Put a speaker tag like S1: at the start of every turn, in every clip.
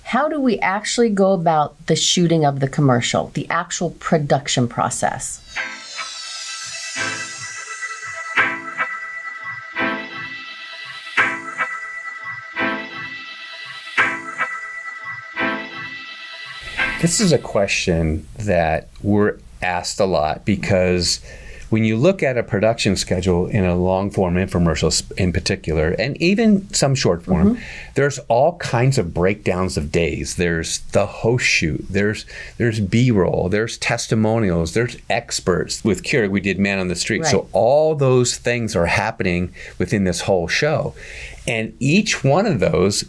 S1: how do we actually go about the shooting of the commercial, the actual production process?
S2: This is a question that we're asked a lot because when you look at a production schedule in a long-form infomercial in particular, and even some short-form, there's all kinds of breakdowns of days. There's the host shoot, there's B-roll, there's testimonials, there's experts. With Keurig, we did Man on the Street.
S1: Right.
S2: So all those things are happening within this whole show. And each one of those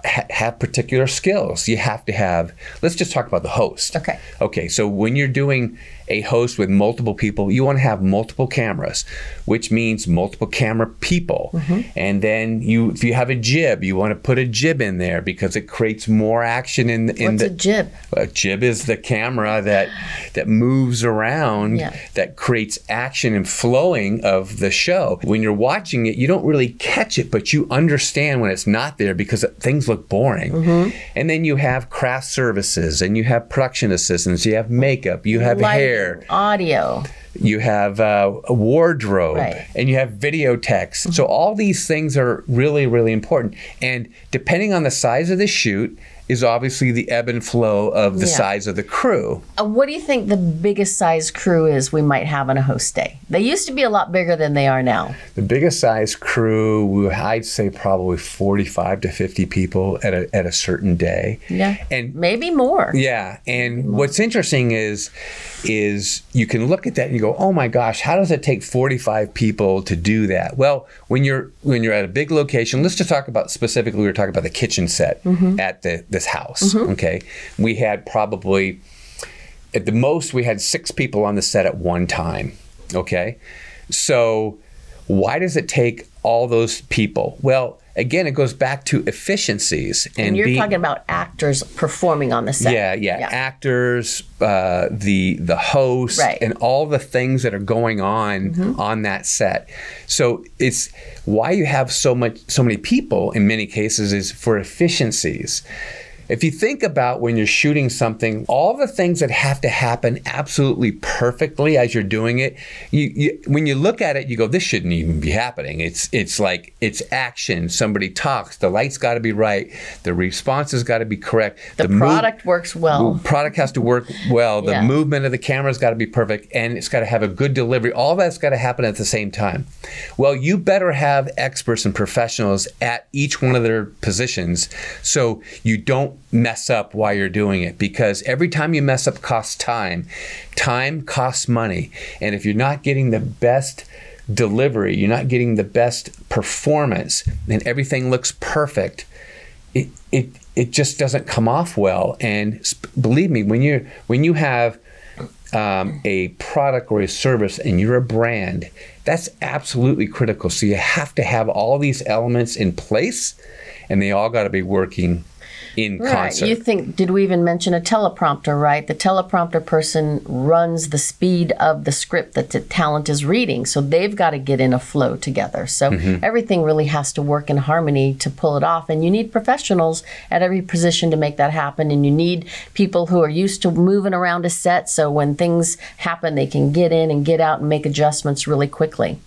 S2: have particular skills. You have to have, let's just talk about the host. Okay, so when you're doing a host with multiple people, you want to have multiple cameras, which means multiple camera people. And then if you have a jib, you want to put a jib in there because it creates more action in
S1: What's a jib?
S2: A jib is the camera that moves around, that creates action and flowing of the show. When you're watching it, you don't really catch it, but you understand when it's not there because things look boring. And then you have craft services, and you have production assistants, you have makeup, you have hair,
S1: audio,
S2: you have a wardrobe, and you have video text. So all these things are really, really important. And depending on the size of the shoot is obviously the ebb and flow of the size of the crew.
S1: What do you think the biggest size crew is we might have on a host day? They used to be a lot bigger than they are now.
S2: The biggest size crew, I'd say probably 45 to 50 people at a certain day.
S1: And maybe more.
S2: And what's interesting is you can look at that and you go, oh my gosh, how does it take 45 people to do that? Well, when you're at a big location, let's just talk about specifically, we were talking about the kitchen set at this house. Okay, we had probably at the most we had 6 people on the set at one time. Okay, so why does it take all those people? Well, again, it goes back to efficiencies.
S1: And you're talking about actors performing on the set.
S2: Actors, the host, and all the things that are going on that set. So it's why you have so many people in many cases is for efficiencies. If you think about when you're shooting something, all the things that have to happen absolutely perfectly as you're doing it, when you look at it, you go, this shouldn't even be happening. It's like, it's action. Somebody talks. The light's got to be right. The response has got to be correct.
S1: The product works well.
S2: The product has to work well. The movement of the camera's got to be perfect, and it's got to have a good delivery. All that's got to happen at the same time. Well, you better have experts and professionals at each one of their positions so you don't mess up while you're doing it, because every time you mess up costs time. Time costs money. And if you're not getting the best delivery, you're not getting the best performance, and everything looks perfect, it just doesn't come off well. And believe me, when you have a product or a service and you're a brand, that's absolutely critical. So you have to have all these elements in place, and they all got to be working in concert.
S1: You think, did we even mention a teleprompter, right? The teleprompter person runs the speed of the script that the talent is reading. So they've got to get in a flow together. So everything really has to work in harmony to pull it off. And you need professionals at every position to make that happen. And you need people who are used to moving around a set. So when things happen, they can get in and get out and make adjustments really quickly.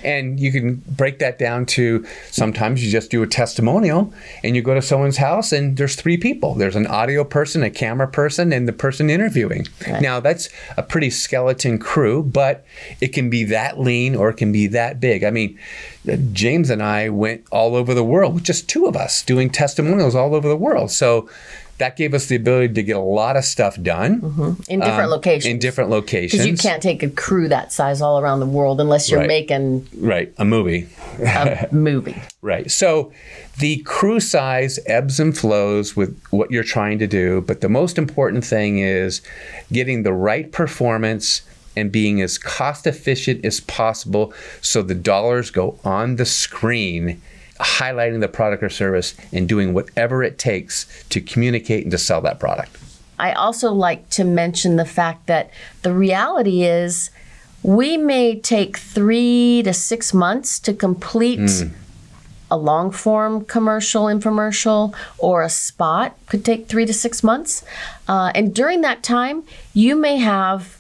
S2: And you can break that down to sometimes you just do a testimonial and you go to someone's house and there's 3 people. There's an audio person, a camera person, and the person interviewing. Now, that's a pretty skeleton crew, but it can be that lean or it can be that big. I mean, James and I went all over the world with just 2 of us doing testimonials all over the world. So that gave us the ability to get a lot of stuff done.
S1: In different locations.
S2: In different locations.
S1: Because you can't take a crew that size all around the world unless you're making...
S2: a movie.
S1: A movie.
S2: So the crew size ebbs and flows with what you're trying to do, but the most important thing is getting the right performance and being as cost efficient as possible so the dollars go on the screen, highlighting the product or service and doing whatever it takes to communicate and to sell that product.
S1: I also like to mention the fact that the reality is we may take 3 to 6 months to complete a long form commercial, infomercial, or a spot could take 3 to 6 months. And during that time, you may have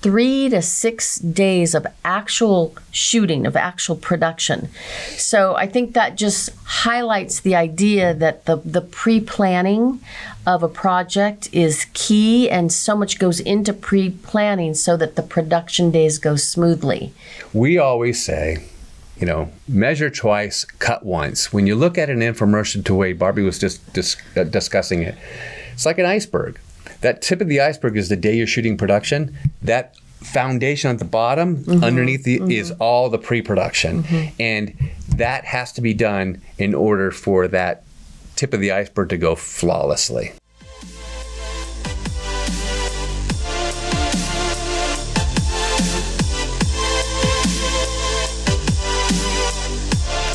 S1: 3 to 6 days of actual shooting, of actual production. So I think that just highlights the idea that the pre-planning of a project is key, and so much goes into pre-planning so that the production days go smoothly.
S2: We always say, measure twice, cut once. When you look at an infomercial, the way Barbie was just discussing it, it's like an iceberg. That tip of the iceberg is the day you're shooting production. That foundation at the bottom, underneath is all the pre-production. And that has to be done in order for that tip of the iceberg to go flawlessly.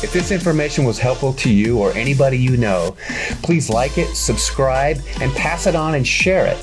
S2: If this information was helpful to you or anybody you know, please like it, subscribe, and pass it on and share it.